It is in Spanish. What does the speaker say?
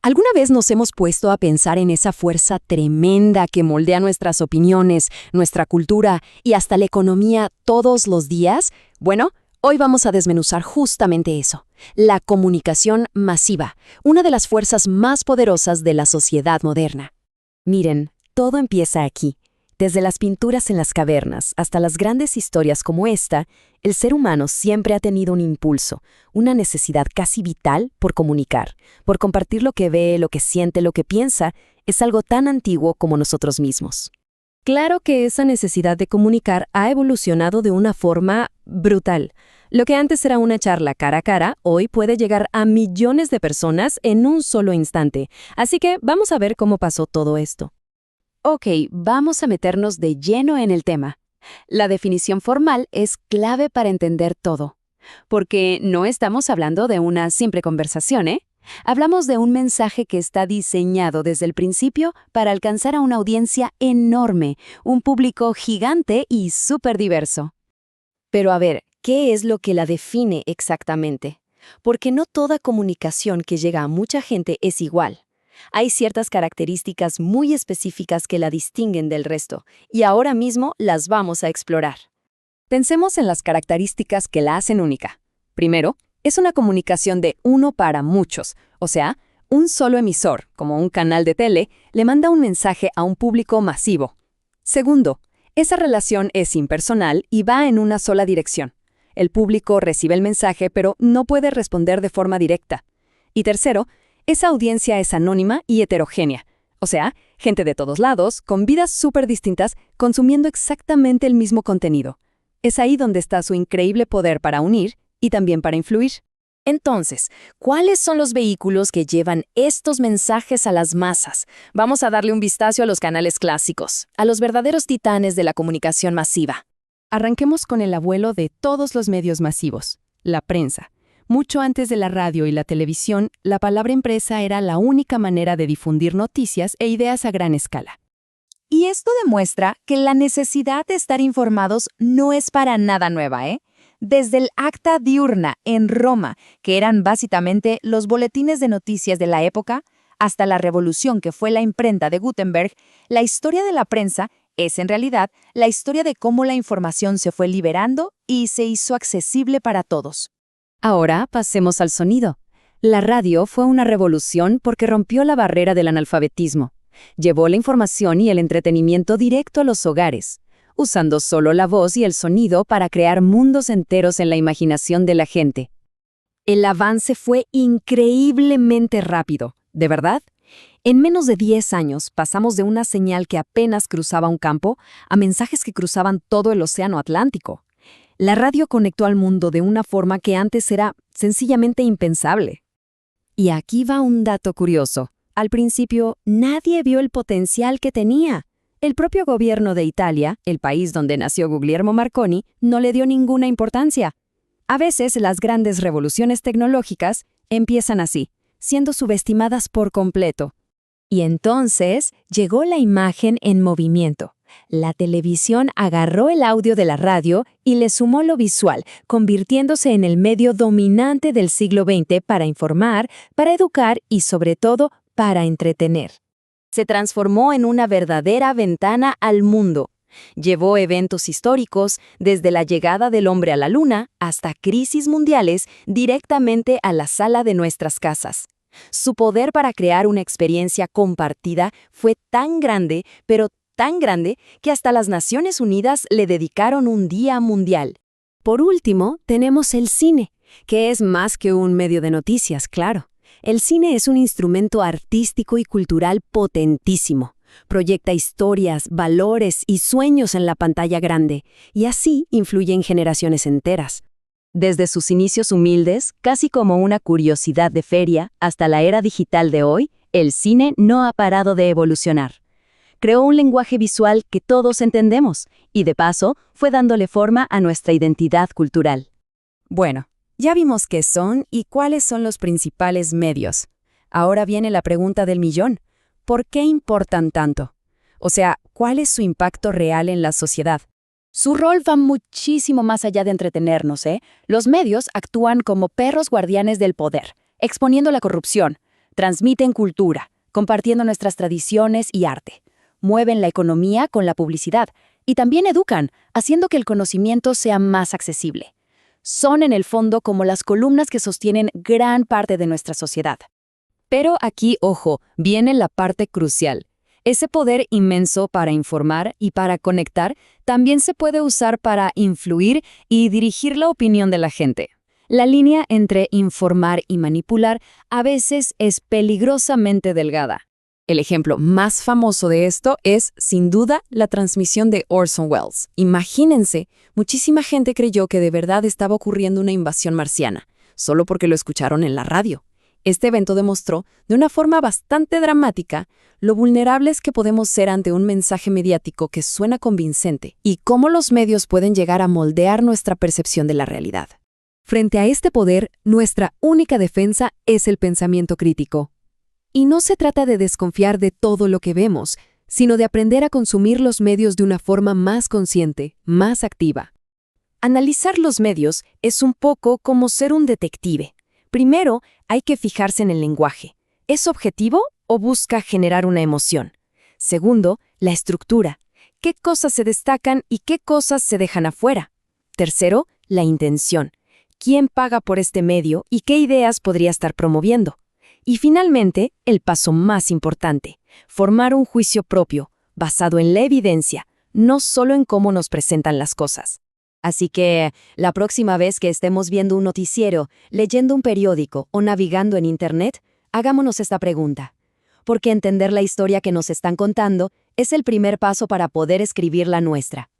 ¿Alguna vez nos hemos puesto a pensar en esa fuerza tremenda que moldea nuestras opiniones, nuestra cultura y hasta la economía todos los días? Bueno, hoy vamos a desmenuzar justamente eso, la comunicación masiva, una de las fuerzas más poderosas de la sociedad moderna. Miren, todo empieza aquí. Desde las pinturas en las cavernas hasta las grandes historias como esta, el ser humano siempre ha tenido un impulso, una necesidad casi vital por comunicar, por compartir lo que ve, lo que siente, lo que piensa. Es algo tan antiguo como nosotros mismos. Claro que esa necesidad de comunicar ha evolucionado de una forma brutal. Lo que antes era una charla cara a cara, hoy puede llegar a millones de personas en un solo instante. Así que vamos a ver cómo pasó todo esto. Ok, vamos a meternos de lleno en el tema. La definición formal es clave para entender todo. Porque no estamos hablando de una simple conversación, ¿eh? Hablamos de un mensaje que está diseñado desde el principio para alcanzar a una audiencia enorme, un público gigante y súper diverso. Pero a ver, ¿qué es lo que la define exactamente? Porque no toda comunicación que llega a mucha gente es igual. Hay ciertas características muy específicas que la distinguen del resto, y ahora mismo las vamos a explorar. Pensemos en las características que la hacen única. Primero, es una comunicación de uno para muchos, o sea, un solo emisor, como un canal de tele, le manda un mensaje a un público masivo. Segundo, esa relación es impersonal y va en una sola dirección. El público recibe el mensaje, pero no puede responder de forma directa. Y tercero, esa audiencia es anónima y heterogénea, o sea, gente de todos lados, con vidas súper distintas, consumiendo exactamente el mismo contenido. Es ahí donde está su increíble poder para unir y también para influir. Entonces, ¿cuáles son los vehículos que llevan estos mensajes a las masas? Vamos a darle un vistazo a los canales clásicos, a los verdaderos titanes de la comunicación masiva. Arranquemos con el abuelo de todos los medios masivos, la prensa. Mucho antes de la radio y la televisión, la palabra impresa era la única manera de difundir noticias e ideas a gran escala. Y esto demuestra que la necesidad de estar informados no es para nada nueva, ¿eh? Desde el Acta Diurna en Roma, que eran básicamente los boletines de noticias de la época, hasta la revolución que fue la imprenta de Gutenberg, la historia de la prensa es en realidad la historia de cómo la información se fue liberando y se hizo accesible para todos. Ahora pasemos al sonido. La radio fue una revolución porque rompió la barrera del analfabetismo. Llevó la información y el entretenimiento directo a los hogares, usando solo la voz y el sonido para crear mundos enteros en la imaginación de la gente. El avance fue increíblemente rápido, ¿de verdad? En menos de 10 años pasamos de una señal que apenas cruzaba un campo a mensajes que cruzaban todo el océano Atlántico. La radio conectó al mundo de una forma que antes era sencillamente impensable. Y aquí va un dato curioso. Al principio, nadie vio el potencial que tenía. El propio gobierno de Italia, el país donde nació Guglielmo Marconi, no le dio ninguna importancia. A veces las grandes revoluciones tecnológicas empiezan así, siendo subestimadas por completo. Y entonces llegó la imagen en movimiento. La televisión agarró el audio de la radio y le sumó lo visual, convirtiéndose en el medio dominante del siglo XX para informar, para educar y, sobre todo, para entretener. Se transformó en una verdadera ventana al mundo. Llevó eventos históricos, desde la llegada del hombre a la luna hasta crisis mundiales, directamente a la sala de nuestras casas. Su poder para crear una experiencia compartida fue tan grande, pero tan grande, que hasta las Naciones Unidas le dedicaron un día mundial. Por último, tenemos el cine, que es más que un medio de noticias, claro. El cine es un instrumento artístico y cultural potentísimo. Proyecta historias, valores y sueños en la pantalla grande, y así influye en generaciones enteras. Desde sus inicios humildes, casi como una curiosidad de feria, hasta la era digital de hoy, el cine no ha parado de evolucionar. Creó un lenguaje visual que todos entendemos, y de paso, fue dándole forma a nuestra identidad cultural. Bueno, ya vimos qué son y cuáles son los principales medios. Ahora viene la pregunta del millón. ¿Por qué importan tanto? O sea, ¿cuál es su impacto real en la sociedad? Su rol va muchísimo más allá de entretenernos, ¿eh? Los medios actúan como perros guardianes del poder, exponiendo la corrupción, Transmiten cultura, compartiendo nuestras tradiciones y arte. Mueven la economía con la publicidad y también educan, haciendo que el conocimiento sea más accesible. Son en el fondo como las columnas que sostienen gran parte de nuestra sociedad. Pero aquí, ojo, viene la parte crucial. Ese poder inmenso para informar y para conectar también se puede usar para influir y dirigir la opinión de la gente. La línea entre informar y manipular a veces es peligrosamente delgada. El ejemplo más famoso de esto es, sin duda, la transmisión de Orson Welles. Imagínense, muchísima gente creyó que de verdad estaba ocurriendo una invasión marciana, solo porque lo escucharon en la radio. Este evento demostró, de una forma bastante dramática, lo vulnerables que podemos ser ante un mensaje mediático que suena convincente y cómo los medios pueden llegar a moldear nuestra percepción de la realidad. Frente a este poder, nuestra única defensa es el pensamiento crítico. Y no se trata de desconfiar de todo lo que vemos, sino de aprender a consumir los medios de una forma más consciente, más activa. Analizar los medios es un poco como ser un detective. Primero, hay que fijarse en el lenguaje. ¿Es objetivo o busca generar una emoción? Segundo, la estructura. ¿Qué cosas se destacan y qué cosas se dejan afuera? Tercero, la intención. ¿Quién paga por este medio y qué ideas podría estar promoviendo? Y finalmente, el paso más importante, formar un juicio propio, basado en la evidencia, no solo en cómo nos presentan las cosas. Así que, la próxima vez que estemos viendo un noticiero, leyendo un periódico o navegando en Internet, hagámonos esta pregunta. Porque entender la historia que nos están contando es el primer paso para poder escribir la nuestra.